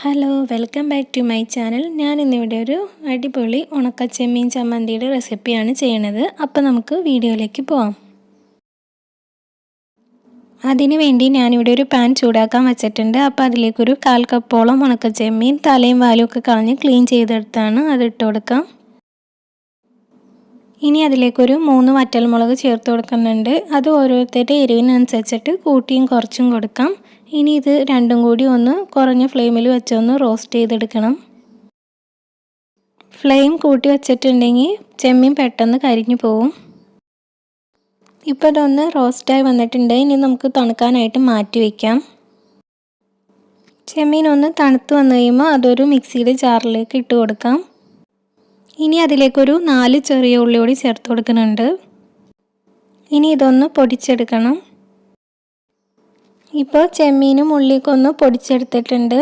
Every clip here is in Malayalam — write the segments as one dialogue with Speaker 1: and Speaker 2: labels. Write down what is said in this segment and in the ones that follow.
Speaker 1: Hello welcome back to my channel. ഞാൻ ഇന്നിവിടെ ഒരു അടിപൊളി ഉണക്കച്ചെമ്മീൻ ചമ്മന്തിയുടെ റെസിപ്പിയാണ് ചെയ്യണത്. അപ്പോൾ നമുക്ക് വീഡിയോയിലേക്ക് പോവാം. അതിനു വേണ്ടി ഞാനിവിടെ ഒരു പാൻ ചൂടാക്കാൻ വെച്ചിട്ടുണ്ട്. അപ്പോൾ അതിലേക്കൊരു 1/4 കപ്പോളം ഉണക്കച്ചെമ്മീൻ തലയും വാലും ഒക്കെ കളഞ്ഞ് ക്ലീൻ ചെയ്തെടുത്താണ് അത് ഇട്ട് കൊടുക്കാം. ഇനി അതിലേക്കൊരു 3 വറ്റൽമുളക് ചേർത്ത് കൊടുക്കുന്നുണ്ട്. അത് ഓരോരുത്തരുടെ എരിവിനനുസരിച്ചിട്ട് കൂട്ടിയും കുറച്ചും കൊടുക്കാം. ഇനി ഇത് രണ്ടും കൂടി ഒന്ന് കുറഞ്ഞ ഫ്ലെയിമിൽ വെച്ചൊന്ന് റോസ്റ്റ് ചെയ്തെടുക്കണം. ഫ്ലെയിം കൂട്ടി വെച്ചിട്ടുണ്ടെങ്കിൽ ചെമ്മീൻ പെട്ടെന്ന് കരിഞ്ഞു പോവും. ഇപ്പോൾ ഇതൊന്ന് റോസ്റ്റായി വന്നിട്ടുണ്ട്. ഇനി നമുക്ക് തണുക്കാനായിട്ട് മാറ്റി വയ്ക്കാം. ചെമ്മീൻ ഒന്ന് തണുത്ത് വന്നു കഴിയുമ്പോൾ അതൊരു മിക്സിയുടെ ജാറിലേക്ക് ഇട്ട് കൊടുക്കാം. ഇനി അതിലേക്കൊരു 4 ചെറിയ ഉള്ളി കൂടി ചേർത്ത് കൊടുക്കുന്നുണ്ട്. ഇനി ഇതൊന്ന് പൊടിച്ചെടുക്കണം. ഇപ്പോൾ ചെമ്മീനും ഉള്ളിയൊക്കെ ഒന്ന് പൊടിച്ചെടുത്തിട്ടുണ്ട്.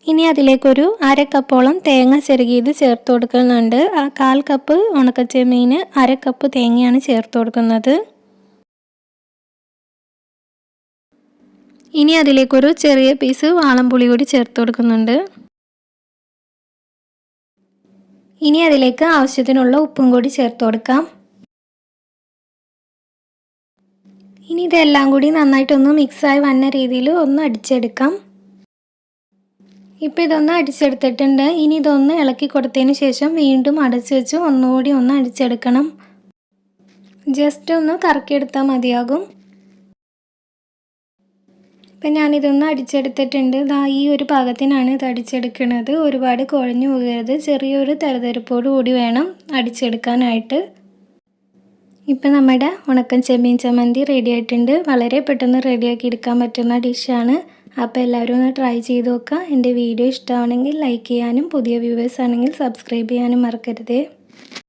Speaker 1: ഇനി അതിലേക്കൊരു 1/2 കപ്പോളം തേങ്ങ ചിരകിയത് ചേർത്ത് കൊടുക്കുന്നുണ്ട്. 1/4 കപ്പ് ഉണക്കച്ചെമ്മീന് 1/2 കപ്പ് തേങ്ങയാണ് ചേർത്ത് കൊടുക്കുന്നത്. ഇനി അതിലേക്കൊരു ചെറിയ പീസ് വാളംപുളി കൂടി ചേർത്ത് കൊടുക്കുന്നുണ്ട്. ഇനി അതിലേക്ക് ആവശ്യത്തിനുള്ള ഉപ്പും കൂടി ചേർത്ത് കൊടുക്കാം. ഇനി ഇതെല്ലാം കൂടി നന്നായിട്ടൊന്ന് മിക്സായി വന്ന രീതിയിൽ ഒന്ന് അടിച്ചെടുക്കാം. ഇപ്പോൾ ഇതൊന്ന് അടിച്ചെടുത്തിട്ടുണ്ട്. ഇനി ഇതൊന്ന് ഇളക്കി കൊടുത്തതിന് ശേഷം വീണ്ടും അടച്ചു വെച്ച് ഒന്നുകൂടി ഒന്ന് അടിച്ചെടുക്കണം. ജസ്റ്റ് ഒന്ന് കറക്കിയെടുത്താൽ മതിയാകും. ഇപ്പം ഞാനിതൊന്ന് അടിച്ചെടുത്തിട്ടുണ്ട്. ഈ ഒരു പാകത്തിനാണ് ഇത് അടിച്ചെടുക്കുന്നത്. ഒരുപാട് കുഴഞ്ഞു പോകരുത്. ചെറിയൊരു തരതരപ്പോട് കൂടി വേണം അടിച്ചെടുക്കാനായിട്ട്. ഇപ്പം നമ്മുടെ ഉണക്കൻ ചെമ്മീൻ ചമ്മന്തി റെഡി ആയിട്ടുണ്ട്. വളരെ പെട്ടെന്ന് റെഡിയാക്കി എടുക്കാൻ പറ്റുന്ന ഡിഷാണ്. അപ്പോൾ എല്ലാവരും ഒന്ന് ട്രൈ ചെയ്ത് നോക്കുക. എൻ്റെ വീഡിയോ ഇഷ്ടമാണെങ്കിൽ ലൈക്ക് ചെയ്യാനും പുതിയ വ്യൂവേഴ്സ് ആണെങ്കിൽ സബ്സ്ക്രൈബ് ചെയ്യാനും മറക്കരുത്.